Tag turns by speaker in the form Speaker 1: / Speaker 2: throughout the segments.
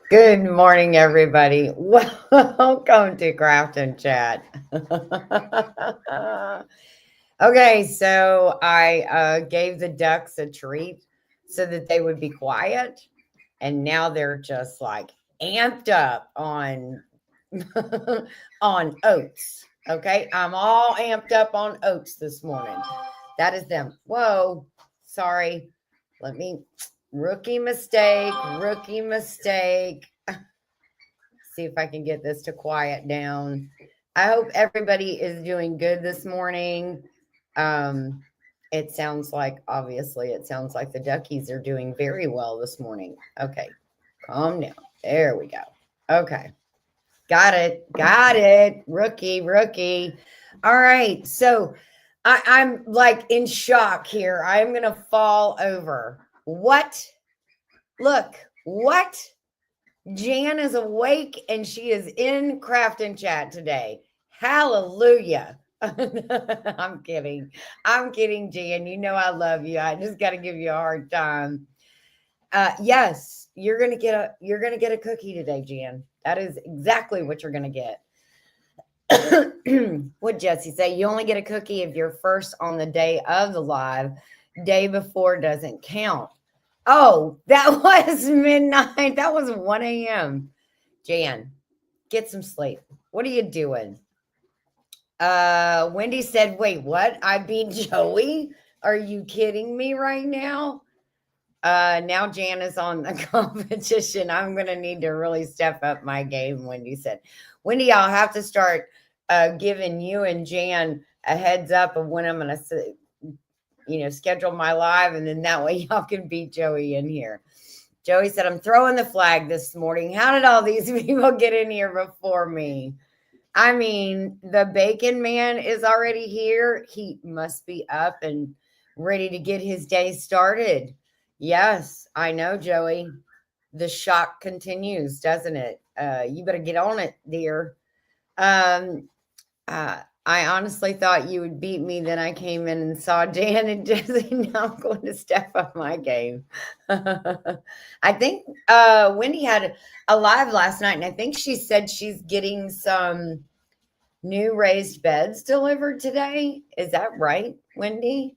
Speaker 1: Good morning, everybody. Welcome to Craft and Chat. Okay, so I gave the ducks a treat so that they would be quiet, and now they're just like amped up on on oats. Okay, I'm all amped up on oats this morning. That is them. Whoa, sorry. Let me rookie mistake, rookie mistake. See if I can get this to quiet down. I hope everybody is doing good this morning. Um, it sounds like, obviously, it sounds like the duckies are doing very well this morning. Okay, calm down. There we go. Okay, got it. Got it. Rookie, rookie. All right, so I'm like in shock here. I'm going to fall over. What? Look, what? Jan is awake and she is in Craft and Chat today. Hallelujah. I'm kidding. I'm kidding, Jan. You know I love you. I just got to give you a hard time. Yes, you're gonna get a cookie today, Jan. That is exactly what you're gonna get. What Jesse say? You only get a cookie if you're first on the day of the live. Day before doesn't count. Oh, that was midnight. That was 1 a.m. Jan, get some sleep. What are you doing? Wendy said, wait, what? I beat Joey? Are you kidding me right now? Now Jan is on the competition. I'm gonna need to really step up my game, Wendy said. Wendy, I'll have to start giving you and Jan a heads up of when I'm gonna schedule my live, and then that way y'all can beat Joey in here. Joey said, I'm throwing the flag this morning. How did all these people get in here before me? I mean, the bacon man is already here. He must be up and ready to get his day started. Yes, I know, Joey. The shock continues, doesn't it? You better get on it, dear. Um, I honestly thought you would beat me. Then I came in and saw Jan and Jesse. Now I'm going to step up my game. I think Wendy had a live last night, and I think she said she's getting some new raised beds delivered today. Is that right, Wendy?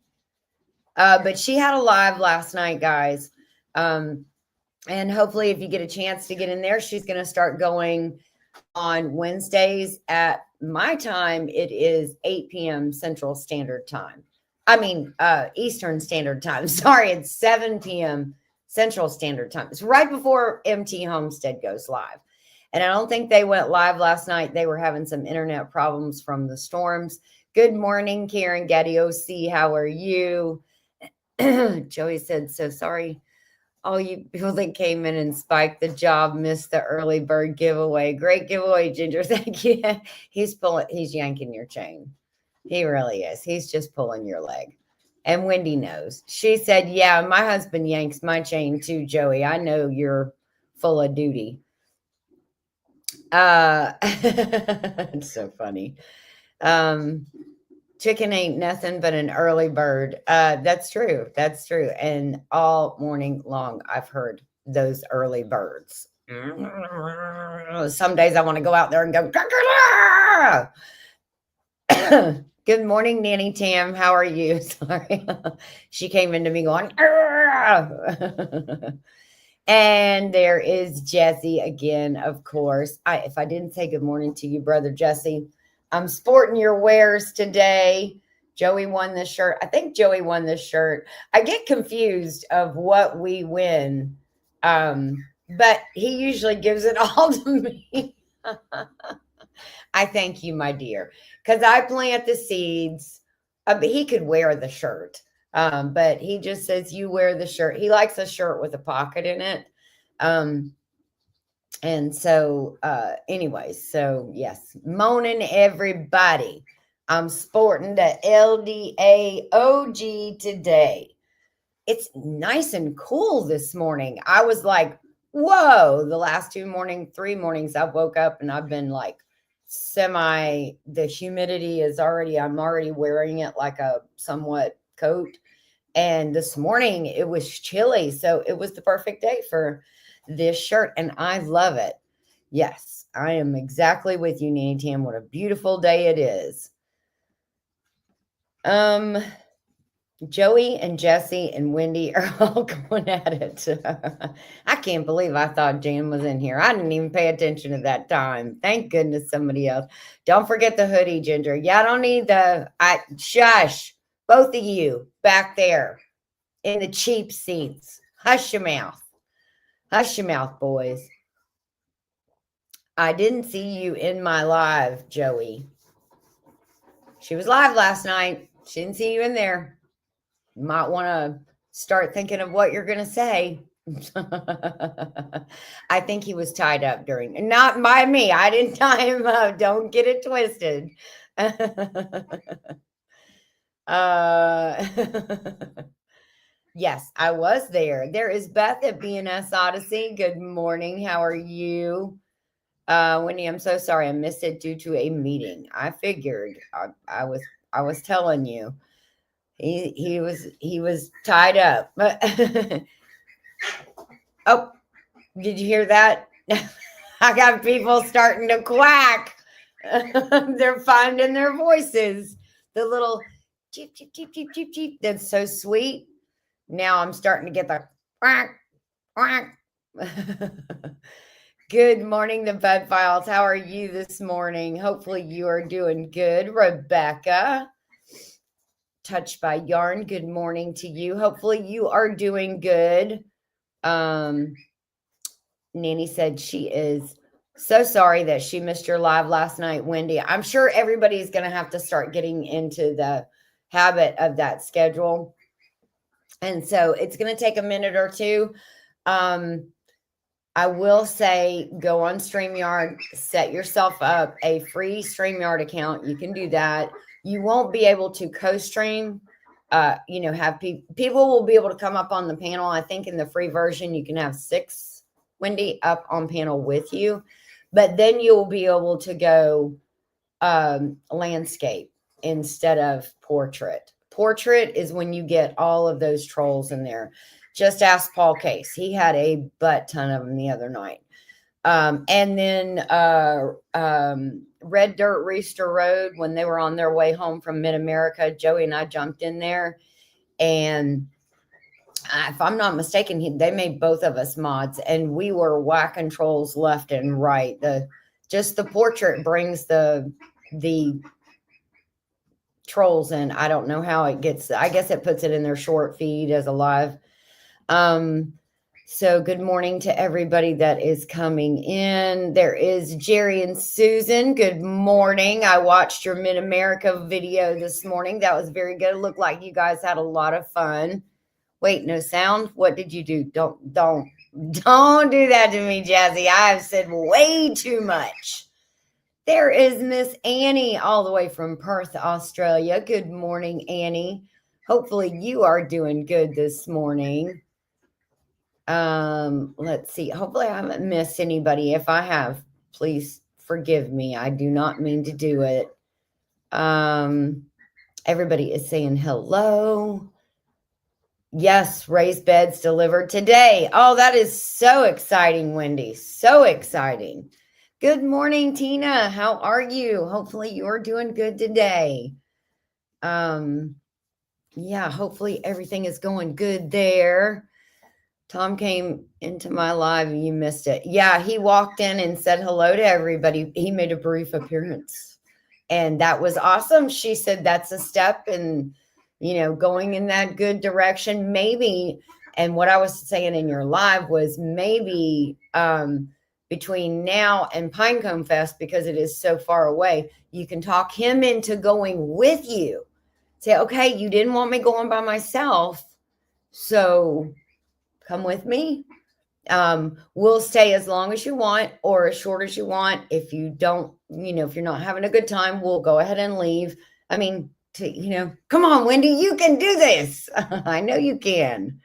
Speaker 1: But she had a live last night, guys. And hopefully, if you get a chance to get in there, she's going to start going on Wednesdays at my time. It is 8 p.m. Central Standard Time. I mean, Eastern Standard Time. Sorry, it's 7 p.m. Central Standard Time. It's right before MT Homestead goes live. And I don't think they went live last night. They were having some internet problems from the storms. Good morning, Karen Getty OC. How are you? Joey said, so sorry. All you people that came in and spiked the job missed the early bird giveaway. Great giveaway, Ginger. Thank you. He's yanking your chain. He really is. He's just pulling your leg. And Wendy knows. She said, yeah, my husband yanks my chain too, Joey. I know you're full of duty. It's so funny. Chicken ain't nothing but an early bird. That's true. That's true. And all morning long, I've heard those early birds. Some days I want to go out there and go. Good morning, Nanny Tam. How are you? Sorry. She came into me going. And there is Jesse again, of course. If I didn't say good morning to you, brother Jesse, I'm sporting your wares today. Joey won this shirt. I think Joey won this shirt. I get confused of what we win, but he usually gives it all to me. I thank you, my dear, because I plant the seeds. He could wear the shirt, but he just says, you wear the shirt. He likes a shirt with a pocket in it. And so, anyways, so yes, morning everybody. I'm sporting the LDA OG today. It's nice and cool this morning. I was like, whoa, the last 3 mornings I woke up and I've been like the humidity is I'm already wearing it like a somewhat coat. And this morning it was chilly. So it was the perfect day for this shirt, and I love it. Yes, I am exactly with you, Nanny Tam. What a beautiful day it is. Joey and Jesse and Wendy are all going at it. I can't believe I thought Jan was in here. I didn't even pay attention at that time. Thank goodness somebody else. Don't forget the hoodie, Ginger. Yeah, I don't need shush. Both of you back there in the cheap seats. Hush your mouth. Hush your mouth, boys. I didn't see you in my live, Joey. She was live last night. She didn't see you in there. You might want to start thinking of what you're going to say. I think he was tied up during, not by me. I didn't tie him up. Don't get it twisted. Yes, I was there. There is Beth at BNS Odyssey. Good morning. How are you? Wendy, I'm so sorry I missed it due to a meeting. I figured. I was telling you. He was tied up. Oh, did you hear that? I got people starting to quack. They're finding their voices. The little cheep, cheep, cheep, cheep, cheep, cheep. That's so sweet. Now I'm starting to get the quack, quack. Good morning, the Bud Files. How are you this morning? Hopefully you are doing good. Rebecca, Touched by Yarn. Good morning to you. Hopefully you are doing good. Nanny said she is so sorry that she missed your live last night, Wendy. I'm sure everybody's going to have to start getting into the habit of that schedule. And so it's going to take a minute or two. I will say go on StreamYard, set yourself up a free StreamYard account. You can do that. You won't be able to co-stream. Have people will be able to come up on the panel. I think in the free version, you can have 6, Wendy, up on panel with you. But then you'll be able to go landscape instead of portrait. Portrait is when you get all of those trolls in there. Just ask Paul Case. He had a butt ton of them the other night. And then Red Dirt Reister Road, when they were on their way home from Mid-America, Joey and I jumped in there. And if I'm not mistaken, they made both of us mods. And we were whacking trolls left and right. Just the portrait brings the trolls in. I don't know how it gets. I guess it puts it in their short feed as a live. So good morning to everybody that is coming in. There is Jerry and Susan. Good morning. I watched your Mid-America video this morning. That was very good. It looked like you guys had a lot of fun. Wait, no sound? What did you do? Don't do that to me, Jazzy. I have said way too much. There is Miss Annie all the way from Perth, Australia. Good morning, Annie. Hopefully you are doing good this morning. Let's see. Hopefully I haven't missed anybody. If I have, please forgive me. I do not mean to do it. Everybody is saying hello. Yes, raised beds delivered today. Oh, that is so exciting, Wendy. So exciting. Good morning, Tina. How are you? Hopefully you're doing good today. Yeah, hopefully everything is going good there. Tom came into my live and you missed it. Yeah, he walked in and said hello to everybody. He made a brief appearance and that was awesome. She said that's a step in, going in that good direction. Maybe, and what I was saying in your live was maybe between now and Pinecone Fest, because it is so far away, you can talk him into going with you. Say, okay, you didn't want me going by myself, so come with me. We'll stay as long as you want or as short as you want. If you don't, if you're not having a good time, we'll go ahead and leave. I mean, come on, Wendy, you can do this. I know you can.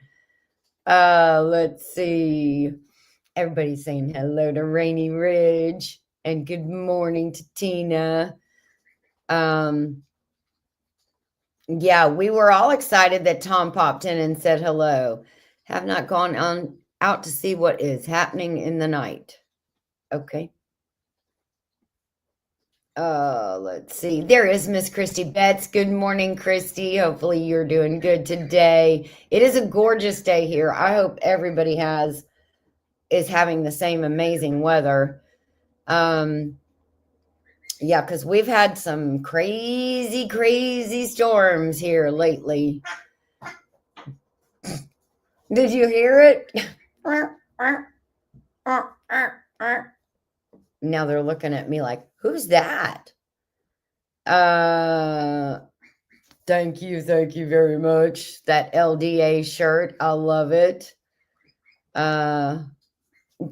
Speaker 1: Let's see. Everybody's saying hello to Rainy Ridge and good morning to Tina. Yeah, we were all excited that Tom popped in and said hello. Have not gone on Out to see what is happening in the night. Okay. Let's see. There is Miss Christy Betts. Good morning, Christy. Hopefully you're doing good today. It is a gorgeous day here. I hope everybody is having the same amazing weather. Yeah, because we've had some crazy storms here lately. Did you hear it? Now they're looking at me like, who's that? Thank you very much. That LDA shirt, I love it.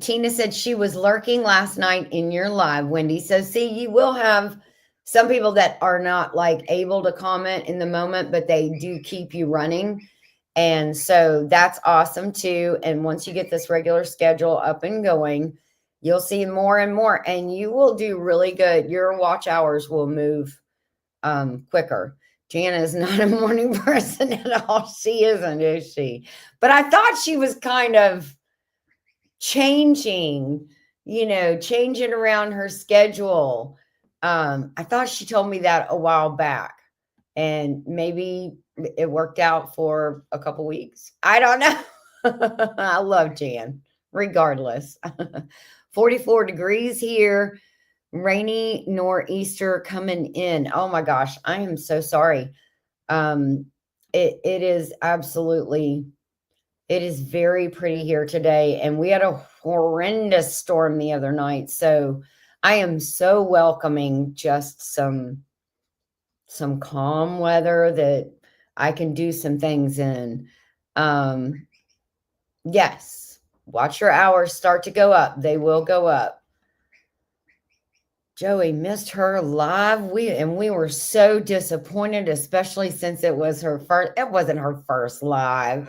Speaker 1: Tina said she was lurking last night in your live, Wendy. So see, you will have some people that are not like able to comment in the moment, but they do keep you running. And so that's awesome too. And once you get this regular schedule up and going, you'll see more and more, and you will do really good. Your watch hours will move quicker. Jana is not a morning person at all. She isn't, is she? But I thought she was kind of changing around her schedule. I thought she told me that a while back, and maybe it worked out for a couple weeks. I don't know. I love Jan regardless. 44 degrees here, rainy nor'easter coming in. Oh my gosh, I am so sorry. It is absolutely, it is very pretty here today, and we had a horrendous storm the other night. So I am so welcoming just some calm weather that I can do some things in. Yes, watch your hours start to go up. They will go up. Joey missed her live. We were so disappointed, especially since it was her first. It wasn't her first live.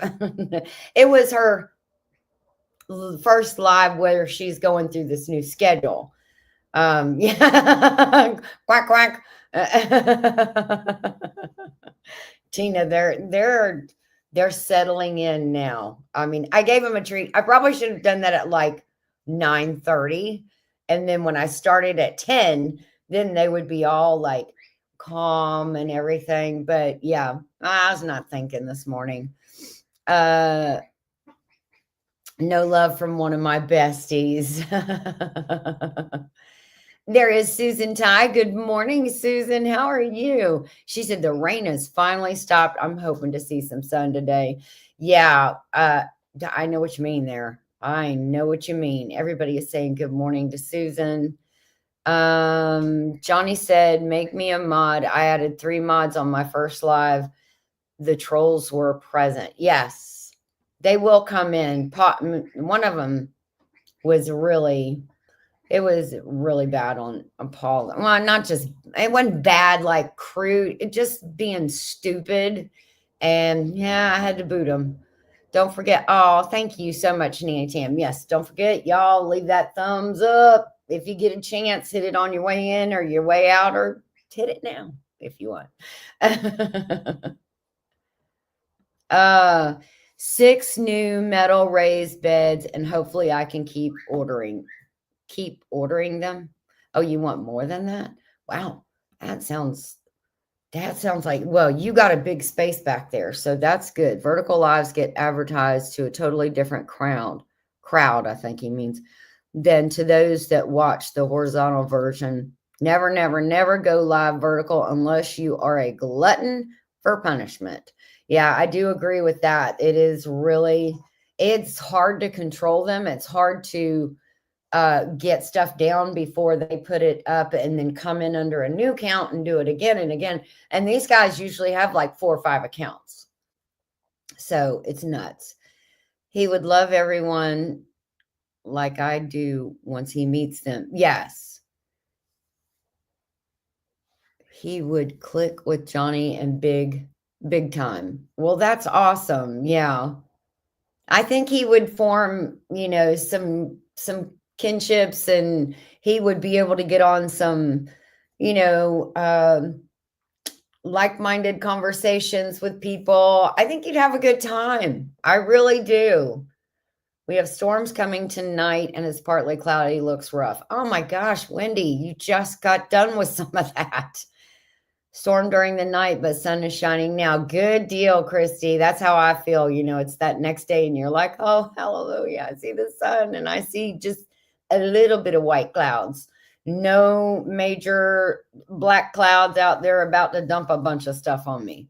Speaker 1: It was her first live where she's going through this new schedule. Yeah. Quack quack. Tina, they're settling in now. I mean, I gave them a treat. I probably should have done that at like 9:30. And then when I started at 10, then they would be all like calm and everything. But yeah, I was not thinking this morning. No love from one of my besties. There is Susan Ty. Good morning, Susan. How are you? She said the rain has finally stopped. I'm hoping to see some sun today. Yeah, I know what you mean there. I know what you mean. Everybody is saying good morning to Susan. Johnny said, make me a mod. I added 3 mods on my first live. The trolls were present. Yes, they will come in. One of them was really bad on Paul. Well, not just, it wasn't bad, like crude, it just being stupid. And yeah, I had to boot him. Don't forget. Oh, thank you so much, Nanny Tam. Yes, don't forget, y'all, leave that thumbs up. If you get a chance, hit it on your way in or your way out, or hit it now if you want. 6 new metal raised beds, and hopefully I can keep ordering them. Oh, you want more than that? Wow. That sounds like, well, you got a big space back there. So that's good. Vertical lives get advertised to a totally different crowd, I think he means, than to those that watch the horizontal version. Never go live vertical unless you are a glutton for punishment. Yeah, I do agree with that. It's hard to control them. It's hard to get stuff down before they put it up and then come in under a new account and do it again and again. And these guys usually have like 4 or 5 accounts. So it's nuts. He would love everyone like I do once he meets them. Yes. He would click with Johnny and big time. Well, that's awesome. Yeah. I think he would form, some kinships, and he would be able to get on some, like-minded conversations with people. I think you'd have a good time. I really do. We have storms coming tonight and it's partly cloudy, looks rough. Oh my gosh, Wendy, you just got done with some of that. Storm during the night, but sun is shining now. Good deal, Christy. That's how I feel. It's that next day and you're like, oh, hallelujah. I see the sun and I see just a little bit of white clouds. No major black clouds out there about to dump a bunch of stuff on me.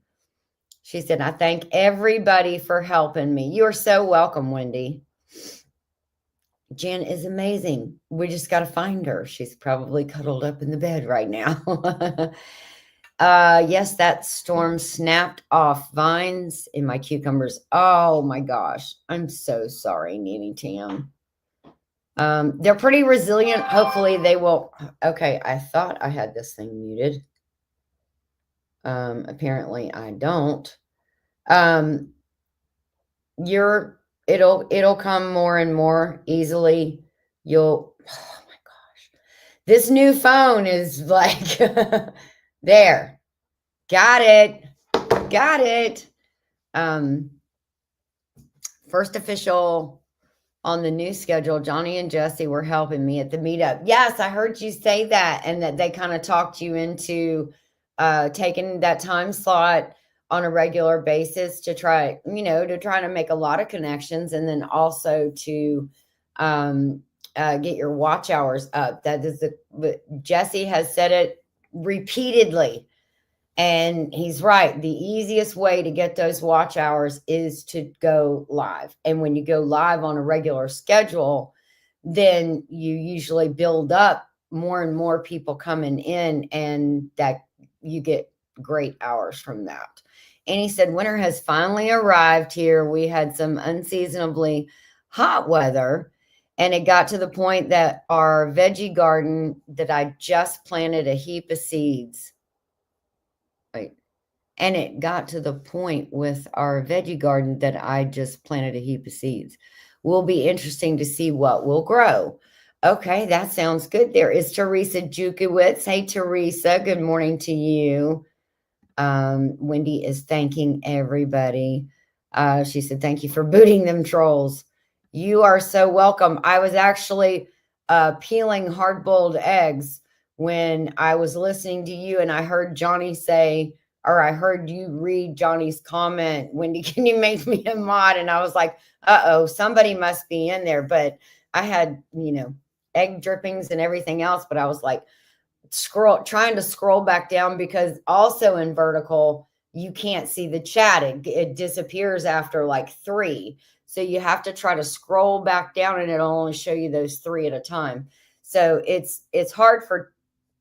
Speaker 1: She said, I thank everybody for helping me. You're so welcome, Wendy. Jen is amazing. We just got to find her. She's probably cuddled up in the bed right now. Yes, that storm snapped off vines in my cucumbers. Oh my gosh. I'm so sorry, Nene Tam. They're pretty resilient. Hopefully they will. Okay, I thought I had this thing muted. Apparently I don't. It'll come more and more easily. Oh my gosh. This new phone is like there. Got it. First official on the new schedule, Johnny and Jesse were helping me at the meetup. Yes, I heard you say that, and that they kind of talked you into taking that time slot on a regular basis to try to make a lot of connections, and then also to get your watch hours up. That is Jesse has said it repeatedly. And he's right. The easiest way to get those watch hours is to go live. And when you go live on a regular schedule, then you usually build up more and more people coming in, and that you get great hours from that. And he said, winter has finally arrived here. We had some unseasonably hot weather, and it got to the point that our veggie garden that I just planted a heap of seeds. And it got to the point with our veggie garden that I just planted a heap of seeds. Will be interesting to see what will grow. Okay, that sounds good. There is Teresa Jukowitz. Hey, Teresa, good morning to you. Wendy is thanking everybody. She said, thank you for booting them trolls. You are so welcome. I was actually peeling hard-boiled eggs when I was listening to you, and I heard Johnny say, or I heard you read Johnny's comment, Wendy, can you make me a mod? And I was like, uh-oh, somebody must be in there. But I had, egg drippings and everything else, but I was like, trying to scroll back down, because also in vertical, you can't see the chat. It disappears after like 3. So you have to try to scroll back down, and it'll only show you those 3 at a time. So it's hard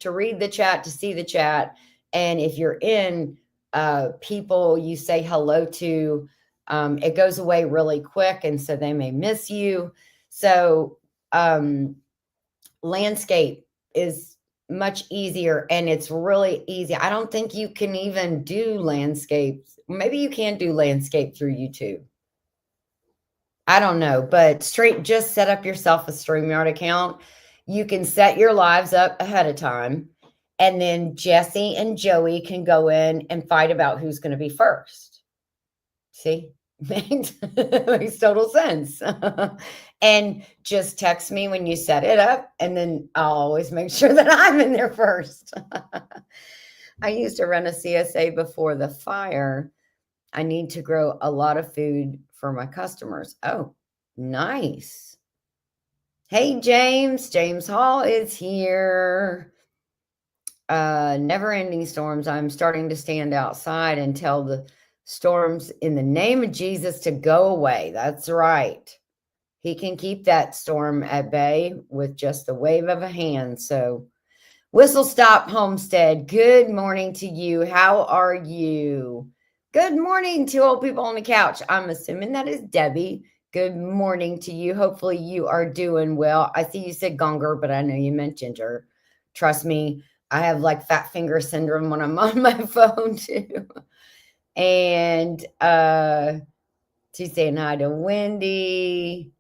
Speaker 1: to read the chat, to see the chat. And if you're in people you say hello to, it goes away really quick. And so they may miss you. So landscape is much easier, and it's really easy. I don't think you can even do landscapes. Maybe you can do landscape through YouTube. I don't know, but just set up yourself a StreamYard account. You can set your lives up ahead of time, and then Jesse and Joey can go in and fight about who's going to be first. See? Makes total sense. And just text me when you set it up, and then I'll always make sure that I'm in there first. I used to run a CSA before the fire. I need to grow a lot of food for my customers. Oh, nice. Hey, James. James Hall is here. Never-ending storms. I'm starting to stand outside and tell the storms in the name of Jesus to go away. That's right. He can keep that storm at bay with just a wave of a hand. So, Whistle Stop Homestead, good morning to you. How are you? Good morning to old people on the couch. I'm assuming that is Debbie. Good morning to you. Hopefully you are doing well. I see you said Gonger, but I know you meant Ginger. Trust me, I have like fat finger syndrome when I'm on my phone too. And she's saying hi to Wendy.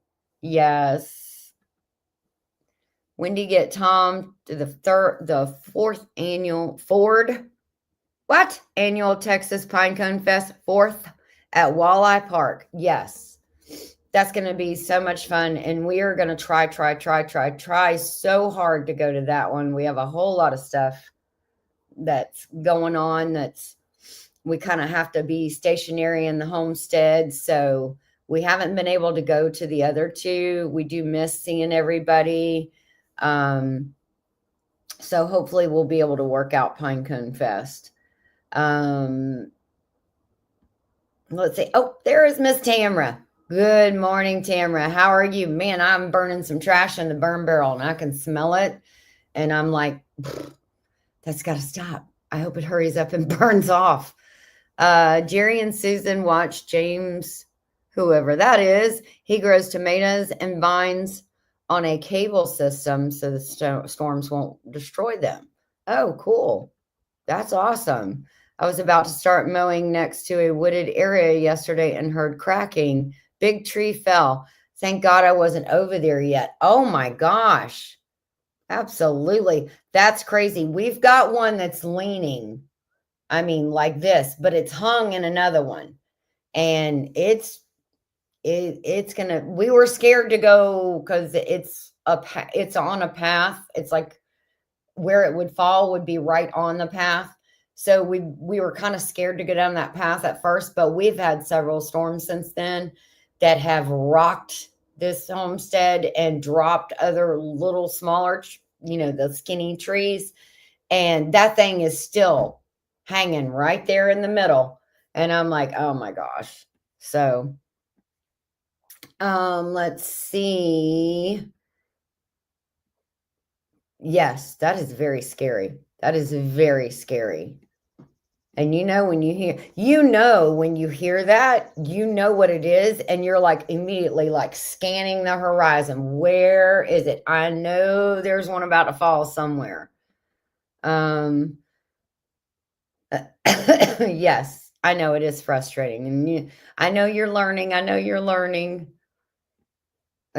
Speaker 1: Yes. Wendy get Tom to the 4th annual Ford. What? Annual Texas Pinecone Fest, 4th at Walleye Park. Yes. that's going to be so much fun. And we are going to try so hard to go to that one. We have a whole lot of stuff that's going on. We kind of have to be stationary in the homestead. So we haven't been able to go to the other two. We do miss seeing everybody. So hopefully we'll be able to work out Pinecone Fest. Let's see. Oh, there is Miss Tamra. Good morning, Tamra. How are you? Man, I'm burning some trash in the burn barrel and I can smell it. And I'm like, that's got to stop. I hope it hurries up and burns off. Jerry and Susan watch James, whoever that is. He grows tomatoes and vines on a cable system so the storms won't destroy them. Oh, cool. That's awesome. I was about to start mowing next to a wooded area yesterday and heard cracking. Big tree fell. Thank God I wasn't over there yet. Oh my gosh. Absolutely. That's crazy. We've got one that's leaning. I mean, like this, but it's hung in another one. And it's gonna, we were scared to go because it's on a path. It's like where it would fall would be right on the path. So we were kind of scared to go down that path at first, but we've had several storms since then that have rocked this homestead and dropped other little smaller, the skinny trees. And that thing is still hanging right there in the middle. And I'm like, oh my gosh. So, let's see. Yes, that is very scary. That is very scary. And when you hear that, you know what it is. And you're like immediately like scanning the horizon. Where is it? I know there's one about to fall somewhere. Yes, I know it is frustrating. And I know you're learning.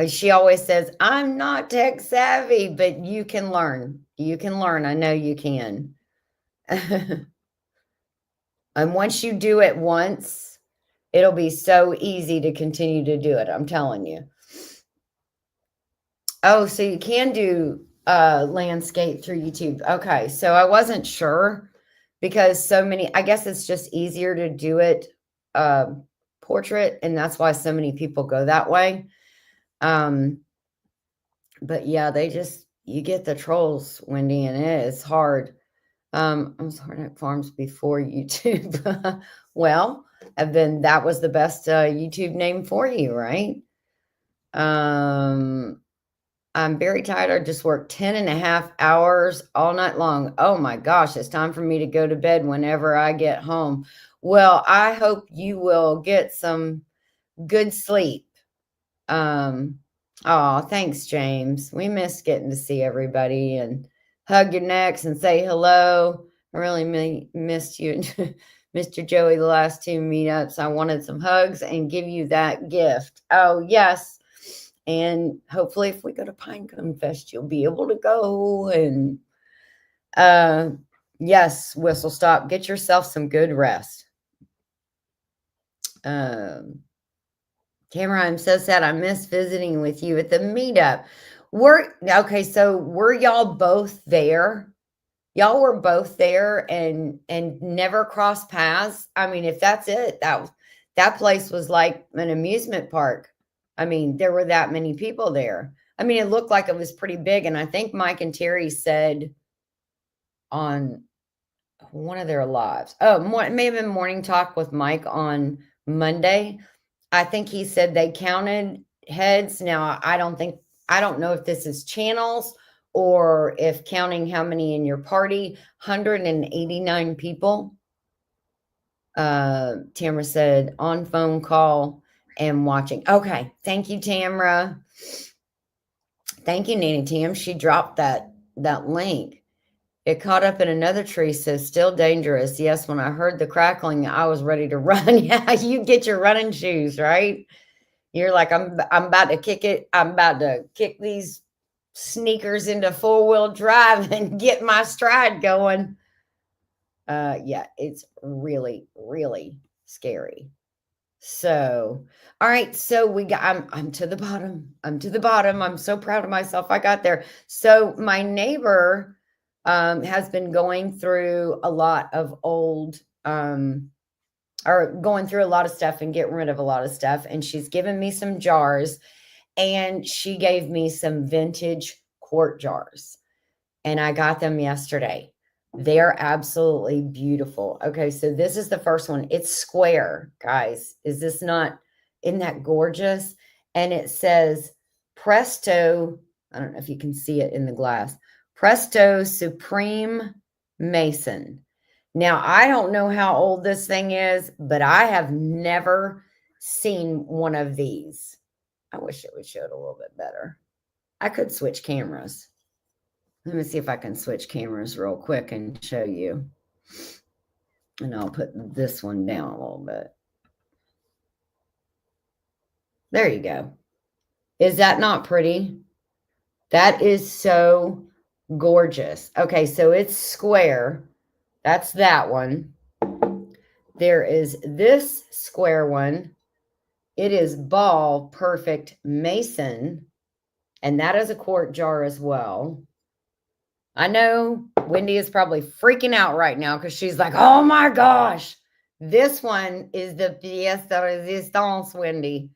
Speaker 1: She always says, I'm not tech savvy, but you can learn. I know you can. And once you do it once, it'll be so easy to continue to do it. I'm telling you. Oh, so you can do landscape through YouTube. Okay. So I wasn't sure because I guess it's just easier to do it portrait. And that's why so many people go that way. But yeah, you get the trolls, Wendy, and it is hard. I was Hardneck Farms before YouTube. Well, and then that was the best YouTube name for you, right? I'm very tired. I just worked 10.5 hours all night long. Oh my gosh, it's time for me to go to bed whenever I get home. Well, I hope you will get some good sleep. Oh, thanks, James. We missed getting to see everybody and hug your necks and say hello. I really missed you and Mr. Joey the last two meetups. I wanted some hugs and give you that gift. Oh, yes. And hopefully if we go to Pinecone Fest, you'll be able to go. And yes, Whistle Stop, get yourself some good rest. Tamara, I'm so sad. I miss visiting with you at the meetup. Okay, so were y'all both there? Y'all were both there and never crossed paths. I mean, if that's it, that place was like an amusement park. I mean, there were that many people there. I mean, it looked like it was pretty big. And I think Mike and Terry said on one of their lives, it may have been Morning Talk with Mike on Monday. I think he said they counted heads. Now, I don't know if this is channels or if counting how many in your party, 189 people. Tamara said on phone call and watching. Okay. Thank you, Tamara. Thank you, Nanny Tam. She dropped that link. It caught up in another tree, so still dangerous. Yes, when I heard the crackling, I was ready to run. Yeah, you get your running shoes, right? You're like, I'm about to kick it. I'm about to kick these sneakers into 4-wheel drive and get my stride going. Yeah, it's really, really scary. So, all right. So I'm to the bottom. I'm to the bottom. I'm so proud of myself. I got there. So my neighbor has been going through a lot of old, or going through a lot of stuff and getting rid of a lot of stuff. And she's given me some jars, and she gave me some vintage quart jars, and I got them yesterday. They are absolutely beautiful. Okay, so this is the first one. It's square, guys. Isn't that gorgeous? And it says Presto. I don't know if you can see it in the glass. Presto Supreme Mason. Now, I don't know how old this thing is, but I have never seen one of these. I wish it would show it a little bit better. I could switch cameras. Let me see if I can switch cameras real quick and show you. And I'll put this one down a little bit. There you go. Is that not pretty? That is so gorgeous. Okay, so it's square. That's that one. There is this square one. It is Ball Perfect Mason. And that is a quart jar as well. I know Wendy is probably freaking out right now because she's like, oh my gosh, this one is the pièce de résistance, Wendy.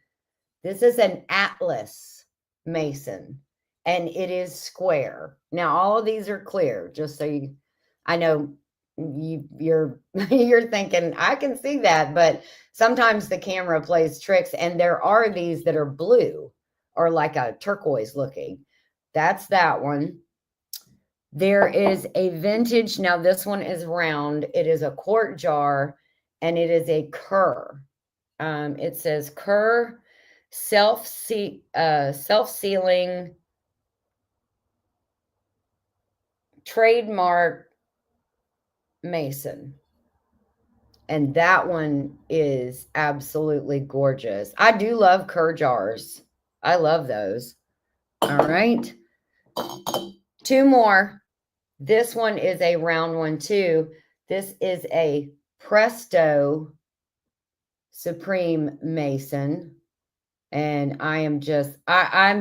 Speaker 1: This is an Atlas Mason, and it is square. Now, all of these are clear, just so you, I know you're you're thinking, I can see that, but sometimes the camera plays tricks, and there are these that are blue or like a turquoise looking. That's that one. There is a vintage. Now, this one is round. It is a quart jar, and it is a Kerr. It says Kerr self-sealing trademark Mason. And that one is absolutely gorgeous. I do love Kerr jars. I love those. All right. Two more. This one is a round one too. This is a Presto Supreme Mason. And I'm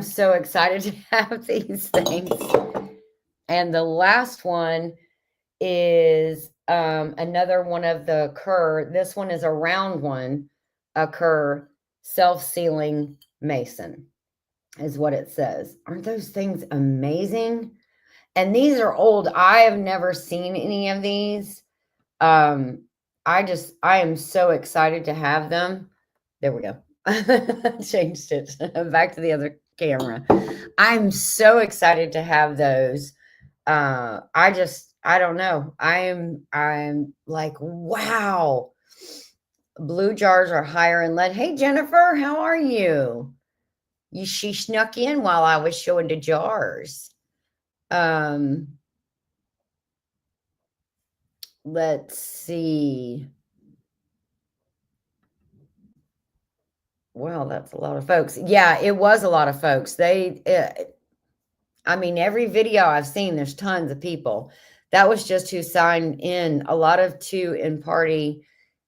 Speaker 1: so excited to have these things. And the last one is another one of the Kerr. This one is a round one, a Kerr self-sealing Mason is what it says. Aren't those things amazing? And these are old. I have never seen any of these. I am so excited to have them. There we go. Changed it back to the other camera. I'm so excited to have those. I don't know. I'm like, wow. Blue jars are higher in lead. Hey, Jennifer, how are you? She snuck in while I was showing the jars. Let's see. Well, that's a lot of folks. Yeah, it was a lot of folks. I mean, every video I've seen, there's tons of people. That was just who signed in. A lot of 2 in party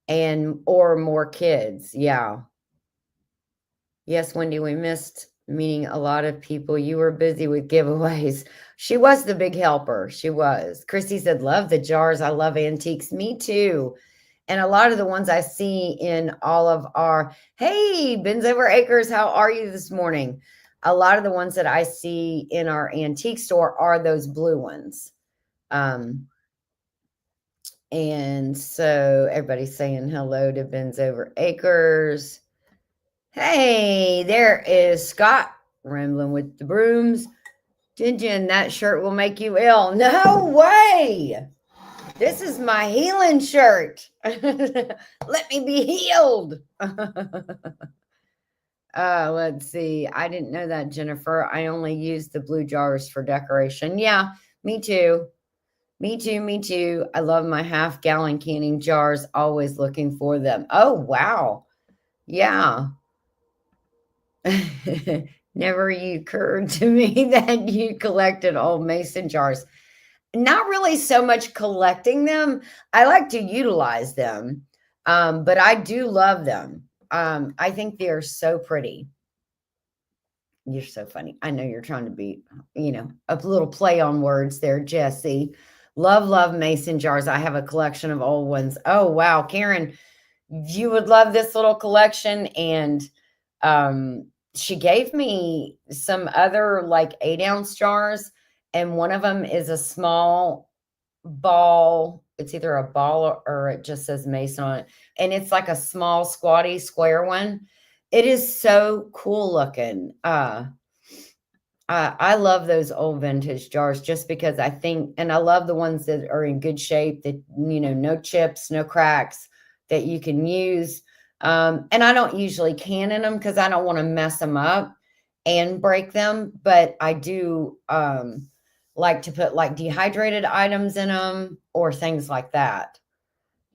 Speaker 1: or more kids. Yeah. Yes, Wendy, we missed meeting a lot of people. You were busy with giveaways. She was the big helper. She was. Chrissy said, love the jars. I love antiques. Me too. And a lot of the ones I see in all of our, hey, Bins Over Acres, how are you this morning? A lot of the ones that I see in our antique store are those blue ones. And so everybody's saying hello to Bins Over Acres. Hey, there is Scott rambling with the brooms. Jinjin, that shirt will make you ill. No way. This is my healing shirt. Let me be healed. Let's see. I didn't know that, Jennifer. I only use the blue jars for decoration. Yeah, me too. Me too. Me too. I love my half-gallon canning jars. Always looking for them. Oh, wow. Yeah. Never occurred to me that you collected old mason jars. Not really so much collecting them. I like to utilize them, but I do love them. I think they're so pretty. You're so funny. I know you're trying to be, a little play on words there, Jesse. Love mason jars. I have a collection of old ones. Oh, wow. Karen, you would love this little collection. And she gave me some other like 8-ounce jars. And one of them is a small ball. It's either a ball or it just says mason on it. And it's like a small, squatty, square one. It is so cool looking. I love those old vintage jars just because I think, and I love the ones that are in good shape that, no chips, no cracks that you can use. And I don't usually can in them because I don't want to mess them up and break them. But I do like to put like dehydrated items in them or things like that.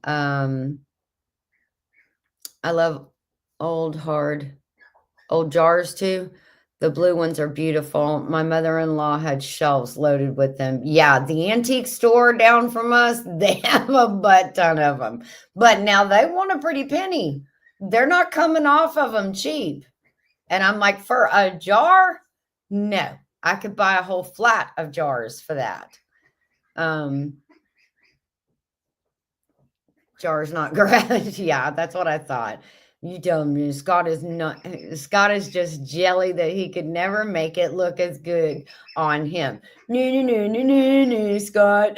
Speaker 1: I love old jars too. The blue ones are beautiful. My mother-in-law had shelves loaded with them. Yeah, the antique store down from us, they have a butt ton of them. But now they want a pretty penny. They're not coming off of them cheap. And I'm like, for a jar? No. I could buy a whole flat of jars for that. Jars not grass. Yeah, that's what I thought. You tell me Scott is just jelly that he could never make it look as good on him. No, Scott.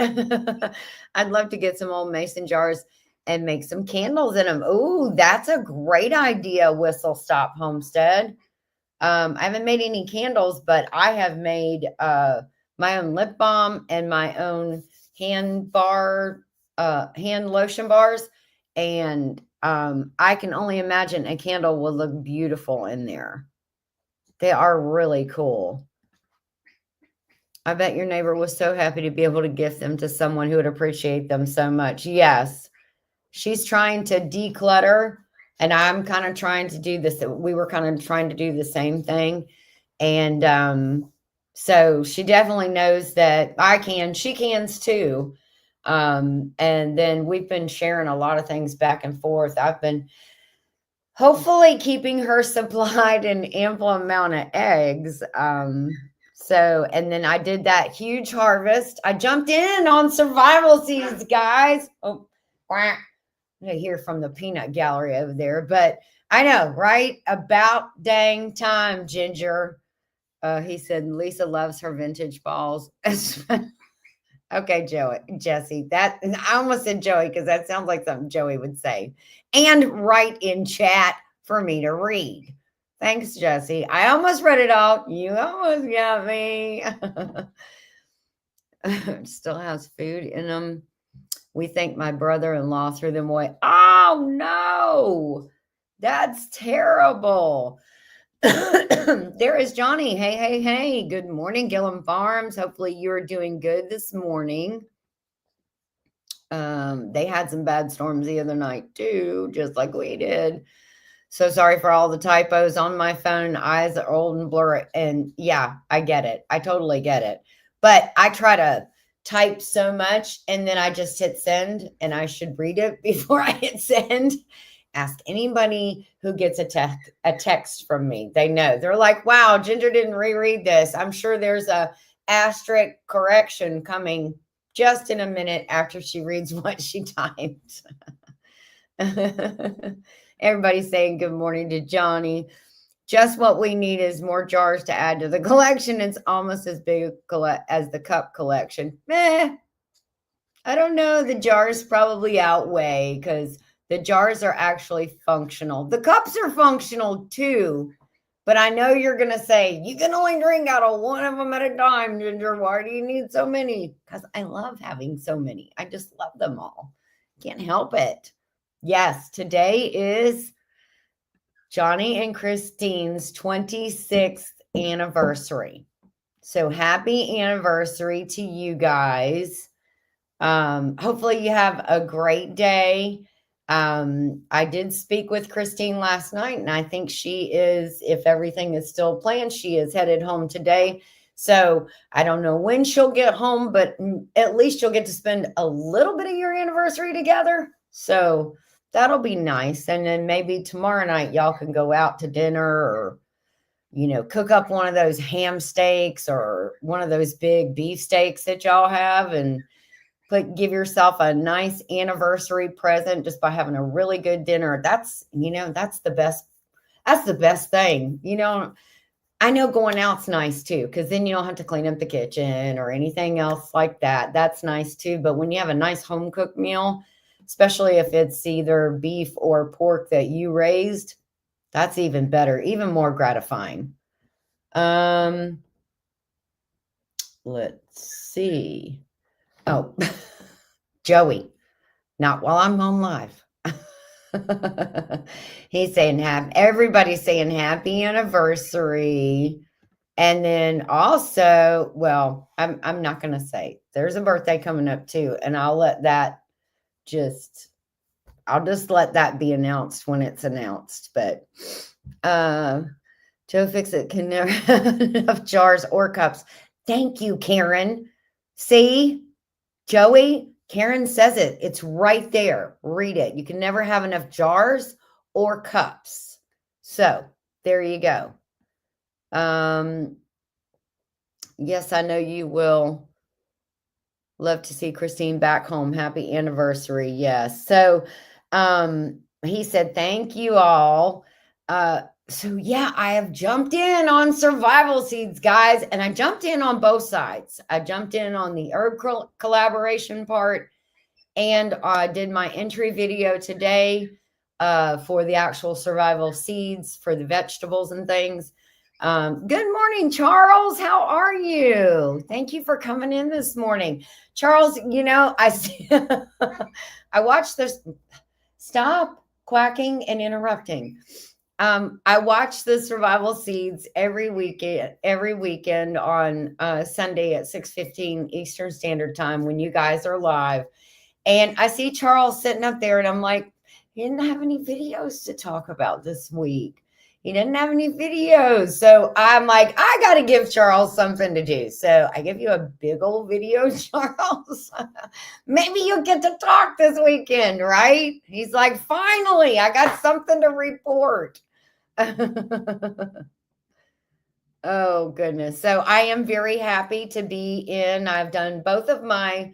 Speaker 1: I'd love to get some old mason jars and make some candles in them. Oh, that's a great idea, Whistle Stop Homestead. I haven't made any candles, but I have made my own lip balm and my own hand lotion bars. And I can only imagine a candle will look beautiful in there. They are really cool. I bet your neighbor was so happy to be able to gift them to someone who would appreciate them so much. Yes. She's trying to declutter, and I'm kind of trying to do this. We were kind of trying to do the same thing. And so she definitely knows that she cans too. And then we've been sharing a lot of things back and forth. I've been hopefully keeping her supplied an ample amount of eggs. And then I did that huge harvest. I jumped in on survival seeds, guys. Oh, I hear from the peanut gallery over there, but I know, right? About dang time, Ginger. He said Lisa loves her vintage balls. Okay, Jesse, I almost said Joey because that sounds like something Joey would say. And write in chat for me to read. Thanks, Jesse. I almost read it all. You almost got me. Still has food in them. We think my brother-in-law threw them away. Oh, no. That's terrible. There is Johnny. Hey. Good morning, Gillum Farms. Hopefully you're doing good this morning. They had some bad storms the other night too, just like we did. So sorry for all the typos on my phone. Eyes are old and blurry. And yeah, I get it. I totally get it. But I try to type so much and then I just hit send, and I should read it before I hit send. Ask anybody who gets a text from me. They know. They're like, wow, Ginger didn't reread this. I'm sure there's a asterisk correction coming just in a minute after she reads what she typed. Everybody's saying good morning to Johnny. Just what we need is more jars to add to the collection. It's almost as big as the cup collection. I don't know. The jars probably outweigh because the jars are actually functional. The cups are functional too. But I know you're going to say, you can only drink out of one of them at a time, Ginger. Why do you need so many? Because I love having so many. I just love them all. Can't help it. Yes, today is Johnny and Christine's 26th anniversary. So happy anniversary to you guys. Hopefully you have a great day. I did speak with Christine last night, and I think she is, if everything is still planned, she is headed home today. So I don't know when she'll get home, but at least you'll get to spend a little bit of your anniversary together. So That'll be nice. And then maybe tomorrow night y'all can go out to dinner or, cook up one of those ham steaks or one of those big beef steaks that y'all have and give yourself a nice anniversary present just by having a really good dinner. That's the best. That's the best thing. I know going out's nice too, because then you don't have to clean up the kitchen or anything else like that. That's nice too. But when you have a nice home cooked meal, especially if it's either beef or pork that you raised, that's even better, even more gratifying. Let's see. Oh, Joey, not while I'm on live. He's saying everybody's saying happy anniversary. And then also, well, I'm not gonna say there's a birthday coming up too, and I'll just let that be announced when it's announced. But Joe Fixit can never have enough jars or cups. Thank you, Karen. See, Joey, Karen says it. It's right there. Read it. You can never have enough jars or cups. So there you go. Yes, I know you will love to see Christine back home. Happy anniversary. Yes. So he said, thank you all. So yeah, I have jumped in on survival seeds, guys, and I jumped in on both sides. I jumped in on the herb collaboration part, and I did my entry video today for the actual survival seeds for the vegetables and things. Good morning, Charles. How are you? Thank you for coming in this morning. Charles, I watched this. Stop quacking and interrupting. I watch the survival seeds every weekend on Sunday at 6:15 Eastern Standard Time when you guys are live. And I see Charles sitting up there and I'm like, he didn't have any videos to talk about this week. He didn't have any videos. So I'm like, I got to give Charles something to do. So I give you a big old video, Charles. Maybe you'll get to talk this weekend, right? He's like, finally, I got something to report. Oh, goodness. So I am very happy to be in. I've done both of my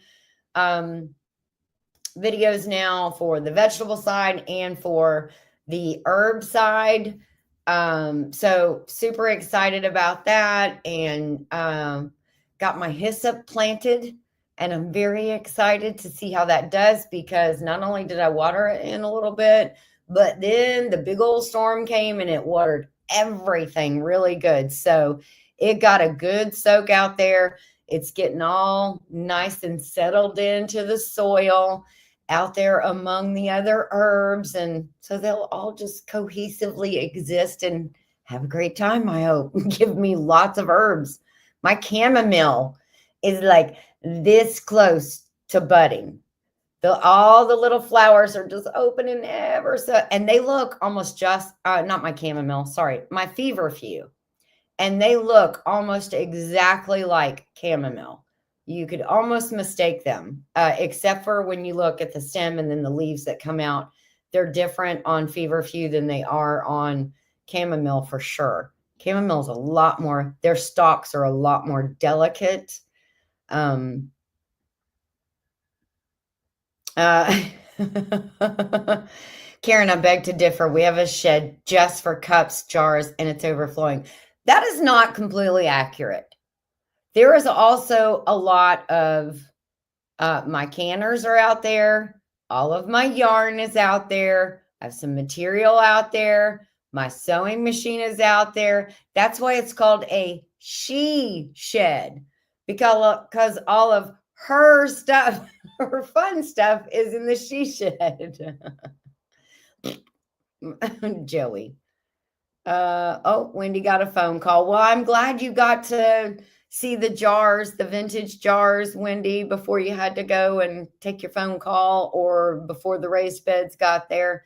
Speaker 1: videos now for the vegetable side and for the herb side. So super excited about that, and got my hyssop planted, and I'm very excited to see how that does, because not only did I water it in a little bit, but then the big old storm came and it watered everything really good. So it got a good soak out there. It's getting all nice and settled into the soil out there among the other herbs. And so they'll all just cohesively exist and have a great time, I hope. Give me lots of herbs. My chamomile is like this close to budding. All the little flowers are just opening ever so, and they look almost just, not my chamomile, sorry, my feverfew. And they look almost exactly like chamomile. You could almost mistake them, except for when you look at the stem and then the leaves that come out. They're different on feverfew than they are on chamomile for sure. Chamomile is a lot more, their stalks are a lot more delicate. Karen, I beg to differ. We have a shed just for cups, jars, and it's overflowing. That is not completely accurate. There is also a lot of my canners are out there. All of my yarn is out there. I have some material out there. My sewing machine is out there. That's why it's called a she shed, because all of her stuff, her fun stuff, is in the she shed. Joey. Oh, Wendy got a phone call. Well, I'm glad you got to see the jars, the vintage jars, Wendy, before you had to go and take your phone call, or before the raised beds got there.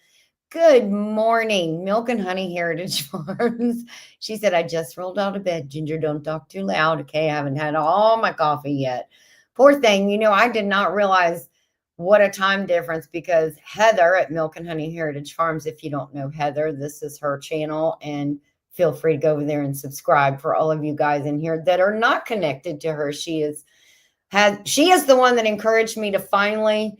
Speaker 1: Good morning, Milk and Honey Heritage Farms. She said, I just rolled out of bed. Ginger, don't talk too loud. Okay, I haven't had all my coffee yet. Poor thing. I did not realize what a time difference, because Heather at Milk and Honey Heritage Farms, if you don't know Heather, this is her channel, and feel free to go over there and subscribe. For all of you guys in here that are not connected to her, she is the one that encouraged me to finally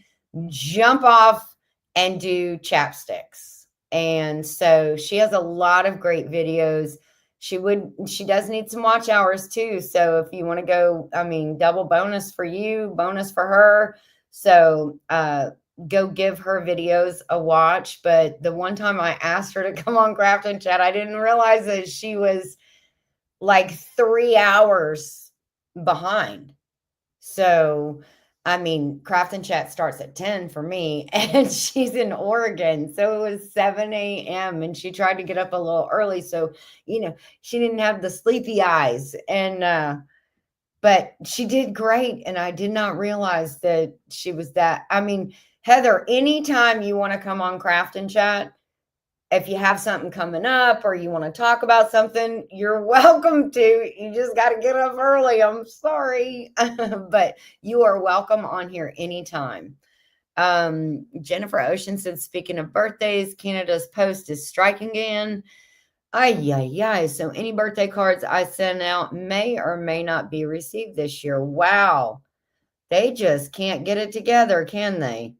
Speaker 1: jump off and do chapsticks. And so she has a lot of great videos. She does need some watch hours too. So if you want to go, I mean, double bonus for you, bonus for her. So go give her videos a watch. But the one time I asked her to come on Craft and Chat, I didn't realize that she was like 3 hours behind. So, I mean, Craft and Chat starts at 10 for me, and she's in Oregon. So it was 7 a.m. and she tried to get up a little early. So, she didn't have the sleepy eyes. And, but she did great. And I did not realize that she was that. I mean, Heather, anytime you want to come on Craft and Chat, if you have something coming up or you want to talk about something, you're welcome to. You just got to get up early. I'm sorry, but you are welcome on here anytime. Jennifer Ocean said, speaking of birthdays, Canada's post is striking again. Ay. So any birthday cards I send out may or may not be received this year. Wow. They just can't get it together, can they?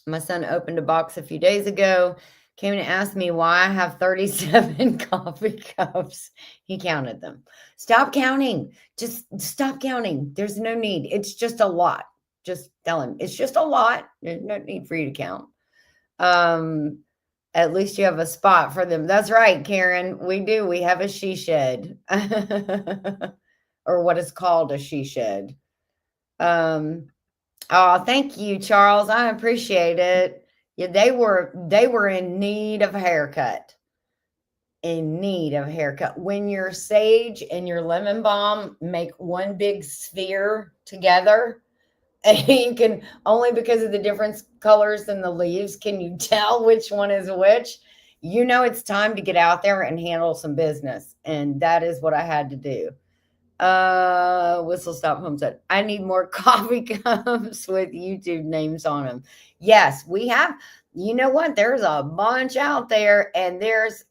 Speaker 1: My son opened a box a few days ago, came and asked me why I have 37 coffee cups. He counted them. Stop counting. Just stop counting. There's no need. It's just a lot. Just tell him it's just a lot. There's no need for you to count. At least you have a spot for them. That's right, Karen. We do. We have a she shed, or what is called a she shed. Oh, thank you, Charles. I appreciate it. Yeah, they were in need of a haircut. In need of a haircut. When your sage and your lemon balm make one big sphere together, and you can only because of the different colors in the leaves can you tell which one is which. It's time to get out there and handle some business. And that is what I had to do. Whistle Stop Homestead. I need more coffee cups with YouTube names on them. Yes, we have. You know what? There's a bunch out there, and there's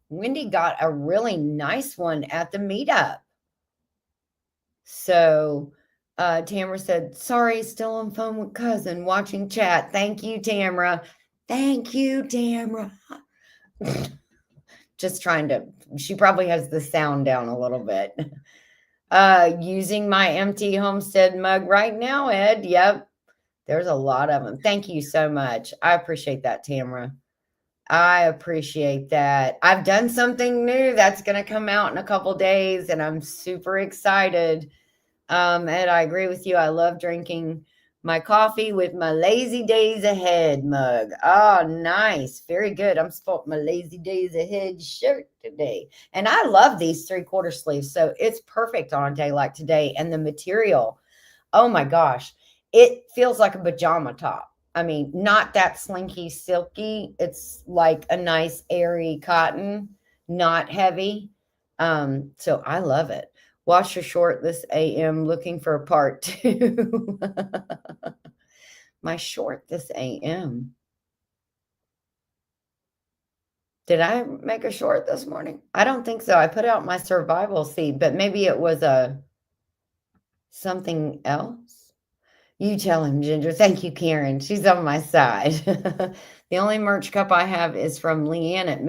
Speaker 1: Wendy got a really nice one at the meetup. So Tamara said, sorry, still on phone with cousin watching chat. Thank you, Tamara. Thank you, Tamara. Just trying to, she probably has the sound down a little bit. Using my empty homestead mug right now, Ed. Yep. There's a lot of them. Thank you so much. I appreciate that, Tamara. I appreciate that. I've done something new that's going to come out in a couple days, and I'm super excited. Ed, I agree with you. I love drinking my coffee with my Lazy Days Ahead mug. Oh, nice. Very good. I'm sporting my Lazy Days Ahead shirt today. And I love these 3/4 sleeves. So it's perfect on a day like today. And the material, oh my gosh, it feels like a pajama top. I mean, not that slinky, silky. It's like a nice, airy cotton, not heavy. So I love it. Wash your short this AM, looking for a part 2. My short this AM. Did I make a short this morning? I don't think so. I put out my survival seed, but maybe it was something else. You tell him, Ginger. Thank you, Karen. She's on my side. The only merch cup I have is from Leanne at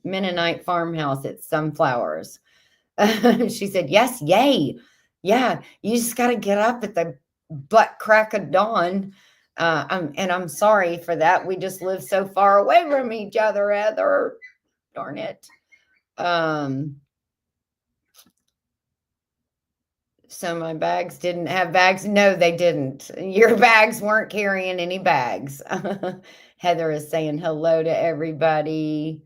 Speaker 1: Mennonite Farmhouse at Sunflowers. She said, yes, yay. Yeah, you just got to get up at the butt crack of dawn. And I'm sorry for that. We just live so far away from each other, Heather. Darn it. So my bags didn't have bags. No, they didn't. Your bags weren't carrying any bags. Heather is saying hello to everybody.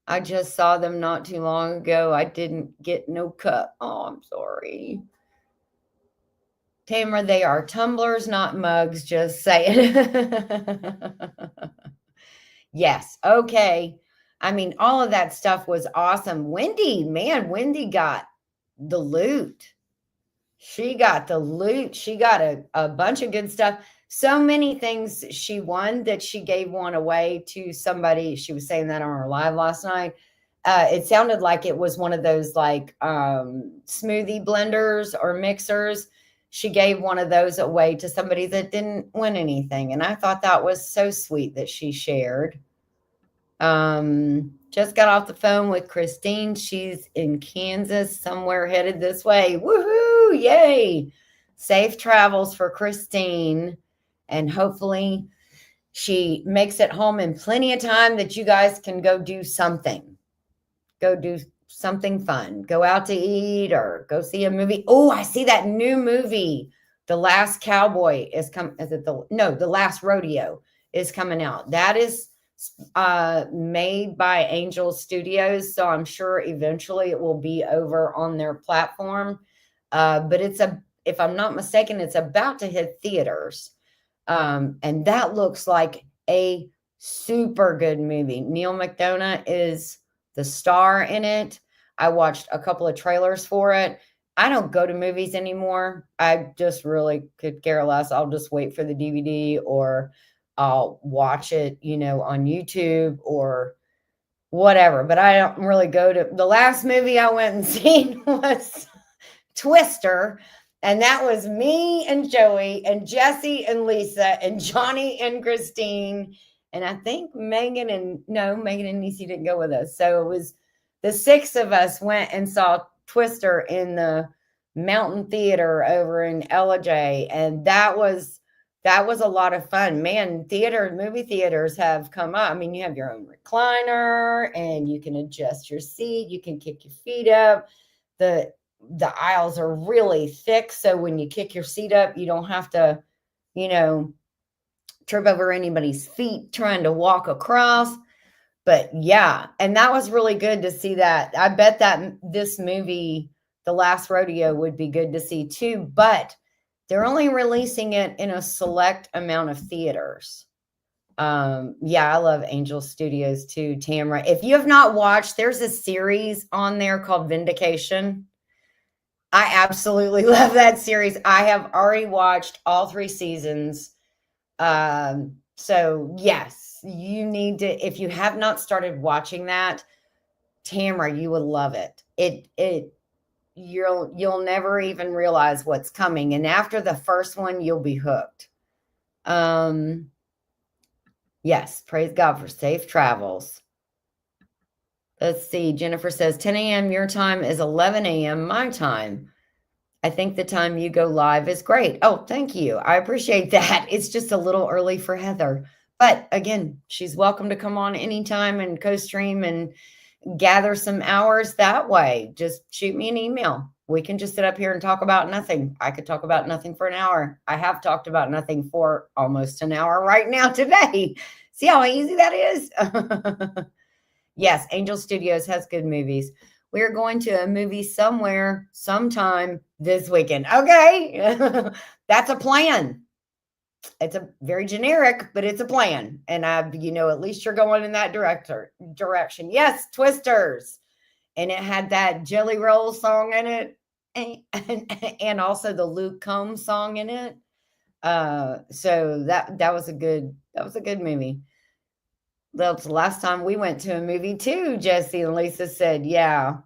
Speaker 1: I just saw them not too long ago. I didn't get no cup. Oh, I'm sorry. Tamara, they are tumblers, not mugs. Just saying. Yes. Okay. I mean, all of that stuff was awesome. Wendy got the loot. She got the loot. She got a bunch of good stuff. So many things she won that she gave one away to somebody. She was saying that on her live last night. It sounded like it was one of those like smoothie blenders or mixers. She gave one of those away to somebody that didn't win anything. And I thought that was so sweet that she shared. Just got off the phone with Christine. She's in Kansas, somewhere headed this way. Woohoo! Yay! Safe travels for Christine. And hopefully she makes it home in plenty of time that you guys can go do something. Go do something fun. Go out to eat or go see a movie. Oh, I see that new movie. The Last Cowboy is coming. Is it The Last Rodeo is coming out. That is made by Angel Studios, so I'm sure eventually it will be over on their platform. But if I'm not mistaken, it's about to hit theaters. And that looks like a super good movie. Neil McDonough is the star in it. I watched a couple of trailers for it. I don't go to movies anymore. I just really could care less. I'll just wait for the DVD, or I'll watch it, on YouTube or whatever. But I don't really go to. The last movie I went and seen was Twister. And that was me and Joey and Jesse and Lisa and Johnny and Christine. And I think Megan and Niecy didn't go with us. So it was the six of us went and saw Twister in the Mountain Theater over in LJ. And that was a lot of fun. Man, movie theaters have come up. I mean, you have your own recliner and you can adjust your seat. You can kick your feet up. The aisles are really thick. So when you kick your seat up, you don't have to, trip over anybody's feet trying to walk across. But yeah, and that was really good to see that. I bet that this movie, The Last Rodeo, would be good to see too, but they're only releasing it in a select amount of theaters. Yeah, I love Angel Studios too, Tamara. If you have not watched, there's a series on there called Vindication. I absolutely love that series. I have already watched all 3 seasons. So yes, you need to, if you have not started watching that, Tamara, you would love it. You'll never even realize what's coming. And after the first one, you'll be hooked. Yes, praise God for safe travels. Let's see. Jennifer says 10 a.m. your time is 11 a.m. my time. I think the time you go live is great. Oh, thank you. I appreciate that. It's just a little early for Heather. But again, she's welcome to come on anytime and co-stream and gather some hours that way. Just shoot me an email. We can just sit up here and talk about nothing. I could talk about nothing for an hour. I have talked about nothing for almost an hour right now today. See how easy that is? Yes, Angel Studios has good movies. We're going to a movie somewhere, sometime this weekend. Okay. That's a plan. It's a very generic, but it's a plan. And at least you're going in that direction. Yes, Twisters. And it had that Jelly Roll song in it. And also the Luke Combs song in it. So that was a good movie. That was the last time we went to a movie too, Jesse and Lisa said, yeah.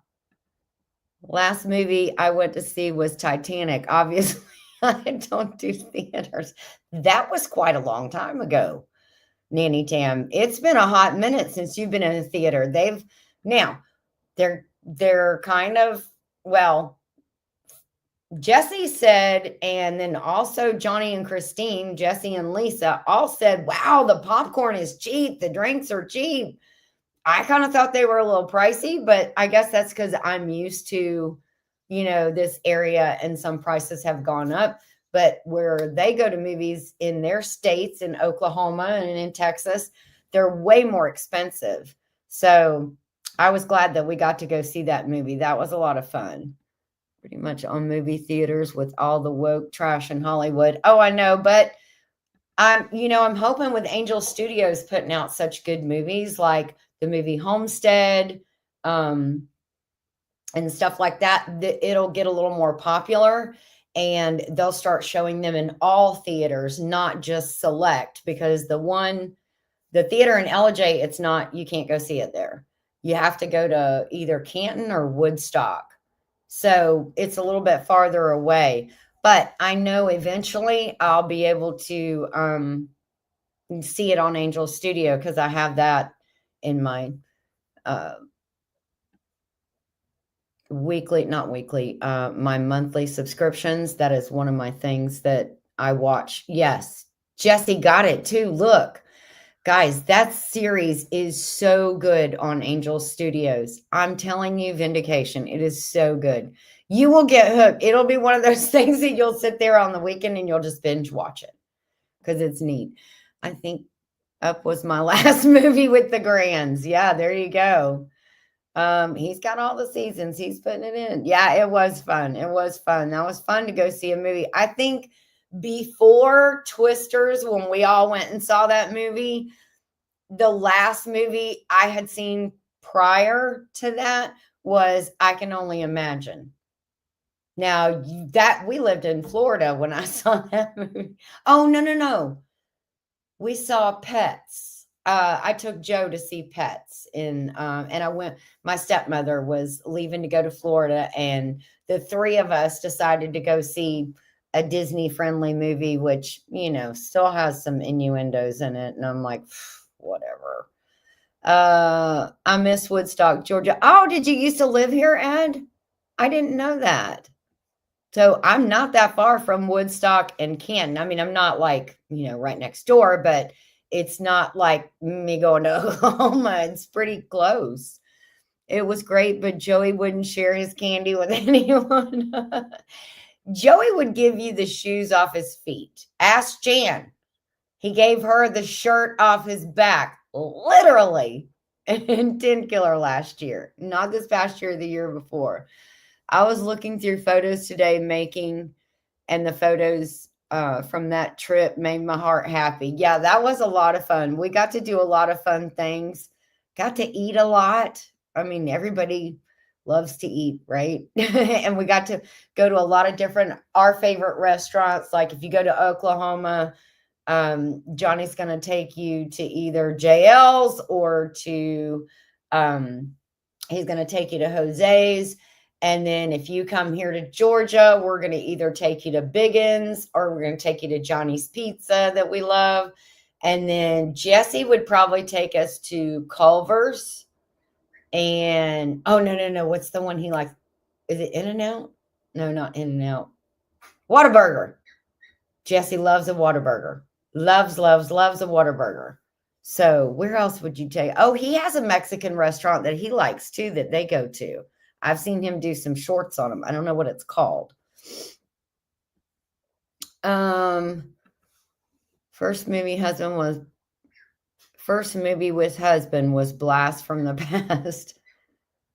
Speaker 1: Last movie I went to see was Titanic. Obviously, I don't do theaters. That was quite a long time ago, Nanny Tam. It's been a hot minute since you've been in a theater. They're kind of, well, Jesse said, and then also Johnny and Christine, Jesse and Lisa all said, wow, the popcorn is cheap. The drinks are cheap. I kind of thought they were a little pricey, but I guess that's because I'm used to, this area and some prices have gone up. But where they go to movies in their states, in Oklahoma and in Texas, they're way more expensive. So I was glad that we got to go see that movie. That was a lot of fun. Pretty much on movie theaters with all the woke trash in Hollywood. Oh, I know, but I'm hoping with Angel Studios putting out such good movies like the movie Homestead, and stuff like that, it'll get a little more popular. and they'll start showing them in all theaters, not just select, because the theater in LJ, it's not, you can't go see it there. You have to go to either Canton or Woodstock. So it's a little bit farther away, but I know eventually I'll be able to see it on Angel Studio, because I have that in my uh, my monthly subscriptions. That is one of my things that I watch. Yes, Jesse got it too. Look, guys, that series is so good on Angel Studios. I'm telling you, Vindication, it is so good. You will get hooked. It'll be one of those things that you'll sit there on the weekend and you'll just binge watch it because it's neat. I think Up was my last movie with the Grands. Yeah, there you go. He's got all the seasons. He's putting it in. Yeah, it was fun. It was fun. That was fun to go see a movie. I think before Twisters, when we all went and saw that movie, the last movie I had seen prior to that was I Can Only Imagine. Now that we lived in Florida when I saw that movie. Oh, no. We saw Pets. I took Joe to see Pets and I went, my stepmother was leaving to go to Florida, and the three of us decided to go see a Disney friendly movie, which, still has some innuendos in it. And I'm like, whatever. I miss Woodstock, Georgia. Oh, did you used to live here, Ed? I didn't know that. So I'm not that far from Woodstock and Canton. I mean, I'm not like, right next door, but it's not like me going to Oklahoma. It's pretty close. It was great, but Joey wouldn't share his candy with anyone. Joey would give you the shoes off his feet. Ask Jan. He gave her the shirt off his back, literally, in 10 Killer last year. Not this past year, the year before. I was looking through photos today and the photos from that trip made my heart happy. Yeah, that was a lot of fun. We got to do a lot of fun things. Got to eat a lot. I mean, everybody loves to eat, right? And we got to go to a lot of our favorite restaurants. Like if you go to Oklahoma, Johnny's going to take you to either JL's or to, he's going to take you to Jose's. And then if you come here to Georgia, we're going to either take you to Biggins or we're going to take you to Johnny's Pizza that we love. And then Jesse would probably take us to Culver's. And, oh, no. What's the one he likes? Is it In-N-Out? No, not In-N-Out. Whataburger. Jesse loves a Whataburger. Loves a Whataburger. So where else would you take? Oh, he has a Mexican restaurant that he likes too, that they go to. I've seen him do some shorts on them. I don't know what it's called. First movie with husband was Blast from the Past.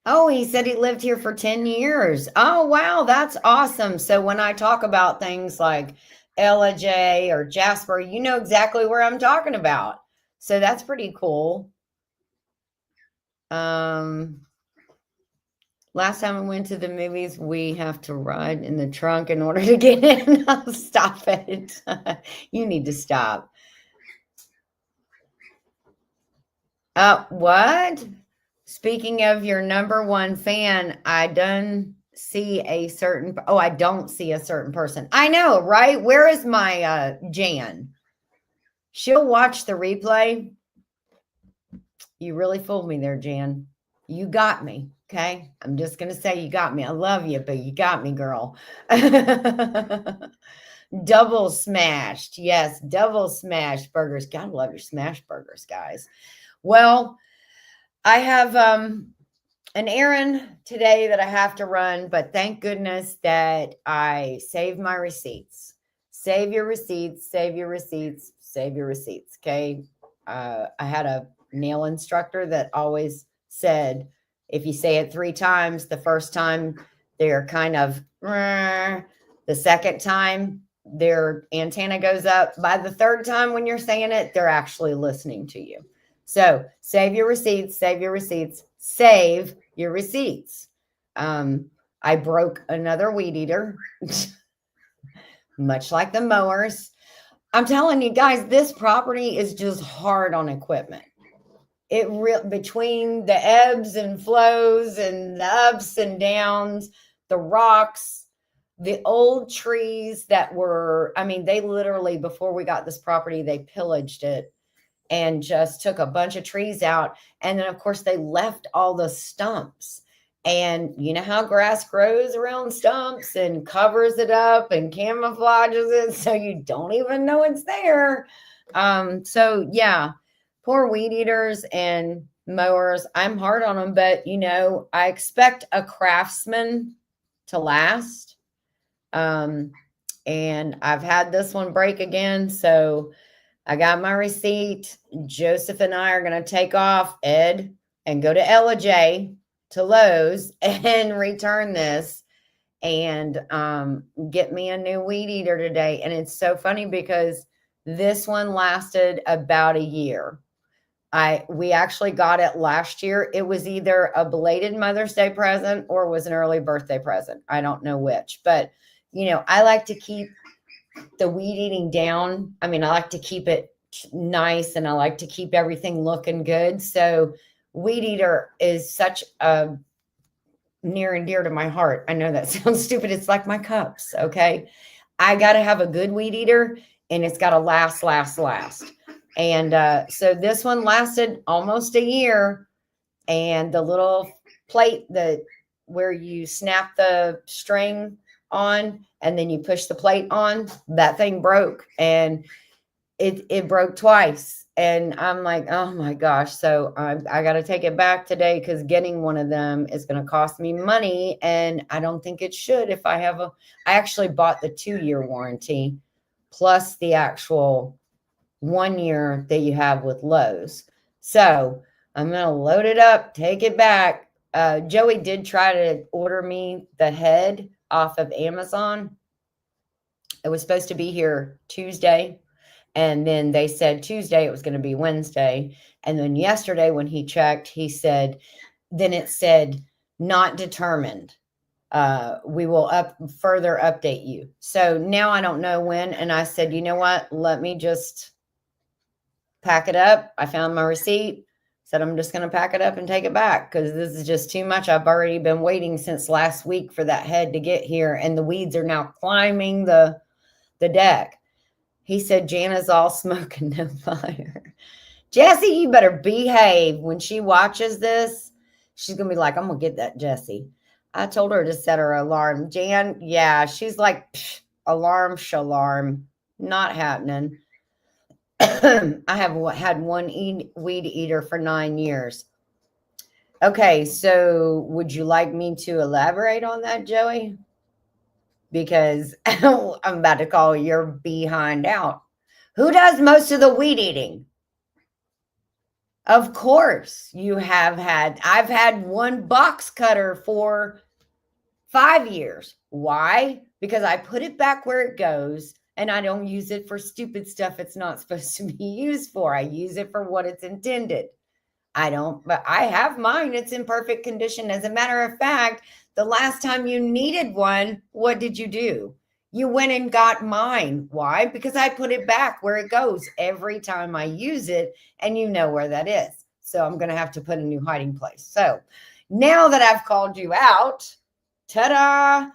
Speaker 1: Oh, he said he lived here for 10 years. Oh, wow. That's awesome. So when I talk about things like Ella J or Jasper, you know exactly where I'm talking about. So that's pretty cool. Last time I went to the movies, we have to ride in the trunk in order to get in. Oh, stop it. You need to stop. What? Speaking of your number one fan, I don't see a certain person. I know, right? Where is my Jan? She'll watch the replay. You really fooled me there, Jan. You got me. Okay. I'm just going to say you got me. I love you, but you got me, girl. Double smashed. Yes. Double smashed burgers. Gotta love your smash burgers, guys. Well, I have an errand today that I have to run, but thank goodness that I saved my receipts. Save your receipts, save your receipts, save your receipts. Okay. I had a nail instructor that always said, if you say it 3 times, the first time they're kind of, the second time their antenna goes up. By the third time when you're saying it, they're actually listening to you. So save your receipts, save your receipts, save your receipts. I broke another weed eater. much like the mowers. I'm telling you guys, this property is just hard on equipment. Between the ebbs and flows and the ups and downs, the rocks, the old trees that were, I mean, they literally, before we got this property, they pillaged it and just took a bunch of trees out. And then, of course, they left all the stumps. And you know how grass grows around stumps and covers it up and camouflages it so you don't even know it's there. So, yeah, poor weed eaters and mowers. I'm hard on them, but I expect a Craftsman to last. And I've had this one break again. So I got my receipt. Joseph and I are going to take off, Ed, and go to LJ to Lowe's and return this and get me a new weed eater today. And it's so funny because this one lasted about a year. We actually got it last year. It was either a belated Mother's Day present or was an early birthday present. I don't know which, but I like to keep the weed eating down. I mean, I like to keep it nice and I like to keep everything looking good. So weed eater is such a near and dear to my heart. I know that sounds stupid. It's like my cups. Okay. I got to have a good weed eater and it's got to last. And so this one lasted almost a year. And the little plate where you snap the string on and then you push the plate on, that thing broke and it broke twice. And I'm like, oh my gosh. So I got to take it back today because getting one of them is going to cost me money. And I don't think it should I actually bought the 2-year warranty plus the actual 1 year that you have with Lowe's. So I'm going to load it up, take it back. Joey did try to order me the head off of Amazon. It was supposed to be here Tuesday. And then they said Tuesday it was going to be Wednesday. And then yesterday when he checked, he said, then it said not determined. We will further update you. So now I don't know when. And I said, you know what? Let me just pack it up. I found my receipt. Said I'm just going to pack it up and take it back because this is just too much. I've already been waiting since last week for that head to get here. And the weeds are now climbing the deck. He said, Jana's all smoke and no fire. Jesse, you better behave. When she watches this, she's going to be like, I'm going to get that Jesse. I told her to set her alarm. Jan, yeah, she's like, alarm, shalarm. Not happening. I have had one weed eater for 9 years. Okay, so would you like me to elaborate on that, Joey? Because I'm about to call your behind out. Who does most of the weed eating? Of course, I've had one box cutter for 5 years. Why? Because I put it back where it goes and I don't use it for stupid stuff it's not supposed to be used for. I use it for what it's intended. But I have mine. It's in perfect condition. As a matter of fact, the last time you needed one, what did you do? You went and got mine. Why? Because I put it back where it goes every time I use it, and you know where that is. So I'm going to have to put a new hiding place. So now that I've called you out, ta-da!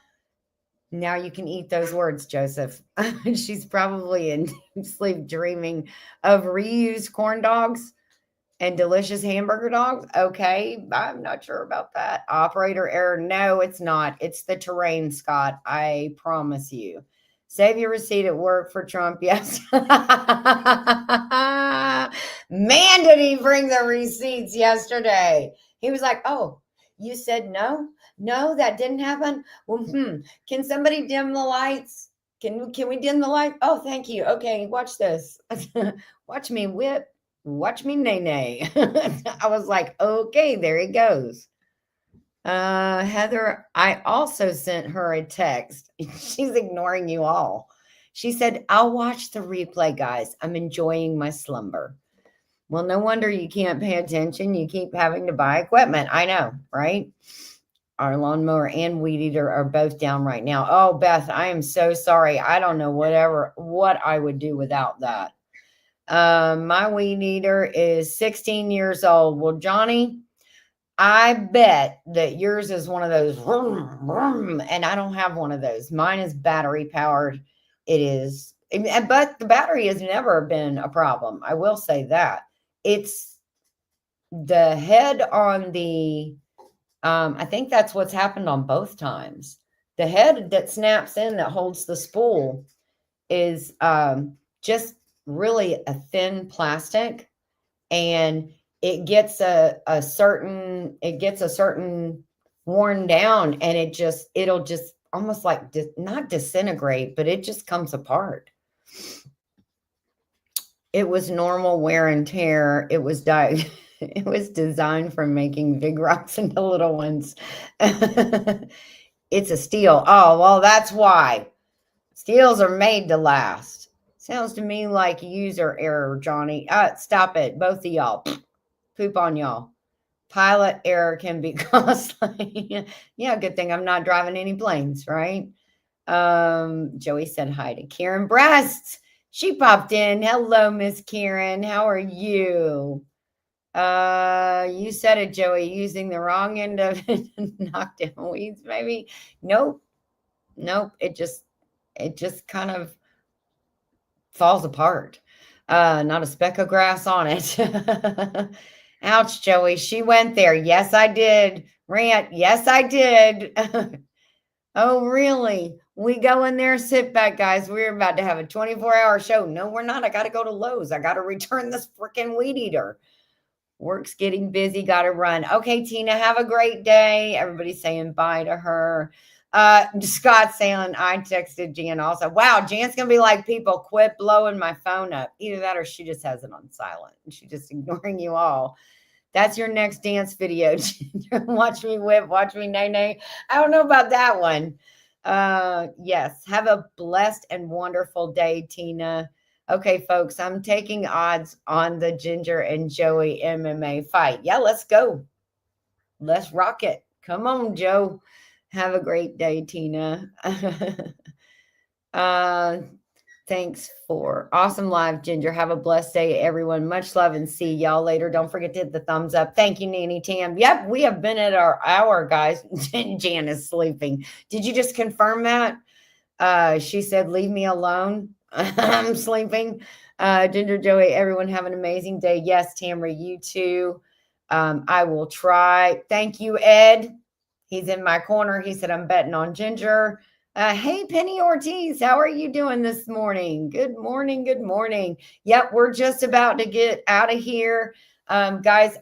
Speaker 1: Now you can eat those words, Joseph. She's probably in sleep dreaming of reused corn dogs and delicious hamburger dogs. Okay, I'm not sure about that. Operator error. No, it's not. It's the terrain, Scott. I promise you. Save your receipt at work for Trump. Yes. Man, did he bring the receipts yesterday? He was like, oh, you said no? No, that didn't happen? Well, can somebody dim the lights? Can we dim the light? Oh, thank you. Okay, watch this. Watch me whip. Watch me nay. I was like, okay, there he goes. Heather, I also sent her a text. She's ignoring you all. She said, I'll watch the replay, guys. I'm enjoying my slumber. Well, no wonder you can't pay attention. You keep having to buy equipment. I know, right? Our lawnmower and weed eater are both down right now. Oh, Beth, I am so sorry. I don't know what I would do without that. My weed eater is 16 years old. Well, Johnny, I bet that yours is one of those vroom, vroom, and I don't have one of those. Mine is battery powered. It is, but the battery has never been a problem. I will say that. It's the head on the I think that's what's happened on both times. The head that snaps in that holds the spool is just really a thin plastic, and it gets a certain worn down, and it'll just almost like not disintegrate, but it just comes apart. It was normal wear and tear. It was it was designed for making big rocks into little ones. It's a steel. Oh, well, that's why. Steels are made to last. Sounds to me like user error, Johnny. Stop it. Both of y'all. Poop on y'all. Pilot error can be costly. Yeah, good thing I'm not driving any planes, right? Joey said hi to Karen Breast. She popped in. Hello, Miss Karen. How are you? You said it, Joey, using the wrong end of it to knock down weeds, maybe. Nope. It just kind of falls apart. Not a speck of grass on it. Ouch, Joey. She went there. Yes, I did. Rant. Yes, I did. Oh, really? We go in there, sit back, guys. We're about to have a 24-hour show. No, we're not. I got to go to Lowe's. I got to return this freaking weed eater. Work's getting busy. Got to run. Okay, Tina, have a great day. Everybody's saying bye to her. Scott saying, I texted Jan also. Wow, Jan's going to be like, people, quit blowing my phone up. Either that or she just has it on silent and she's just ignoring you all. That's your next dance video. Watch me whip, watch me nay. I don't know about that one. Yes, have a blessed and wonderful day, Tina. Okay, folks, I'm taking odds on the Ginger and Joey MMA fight. Yeah, let's go. Let's rock it. Come on, Joe. Have a great day, Tina. Thanks for awesome live, Ginger. Have a blessed day, everyone. Much love and see y'all later. Don't forget to hit the thumbs up. Thank you, Nanny Tam. Yep, we have been at our hour, guys. Jan is sleeping. Did you just confirm that? She said, leave me alone. I'm sleeping. Ginger, Joey, everyone have an amazing day. Yes, Tamara, you too. I will try. Thank you, Ed. He's in my corner. He said, I'm betting on Ginger. Hey, Penny Ortiz, how are you doing this morning? Good morning. Good morning. Yep, we're just about to get out of here. Guys,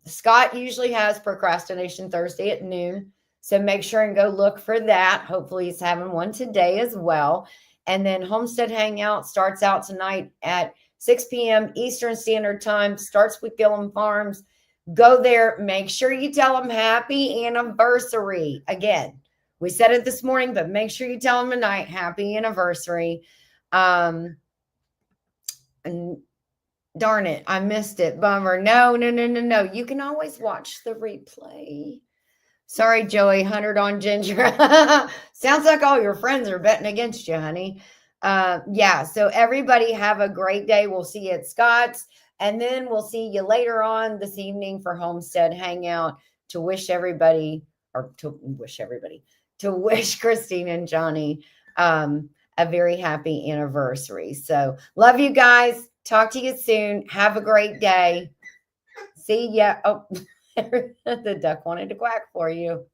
Speaker 1: Scott usually has Procrastination Thursday at noon. So make sure and go look for that. Hopefully he's having one today as well. And then Homestead Hangout starts out tonight at 6 p.m. Eastern Standard Time. Starts with Gillum Farms. Go there. Make sure you tell them happy anniversary. Again, we said it this morning, but make sure you tell them tonight, happy anniversary. And darn it, I missed it. Bummer. No. You can always watch the replay. Sorry, Joey, 100 on Ginger. Sounds like all your friends are betting against you, honey. Yeah, so everybody have a great day. We'll see you at Scott's. And then we'll see you later on this evening for Homestead Hangout to wish Christine and Johnny a very happy anniversary. So love you guys. Talk to you soon. Have a great day. See ya. Oh, the duck wanted to quack for you.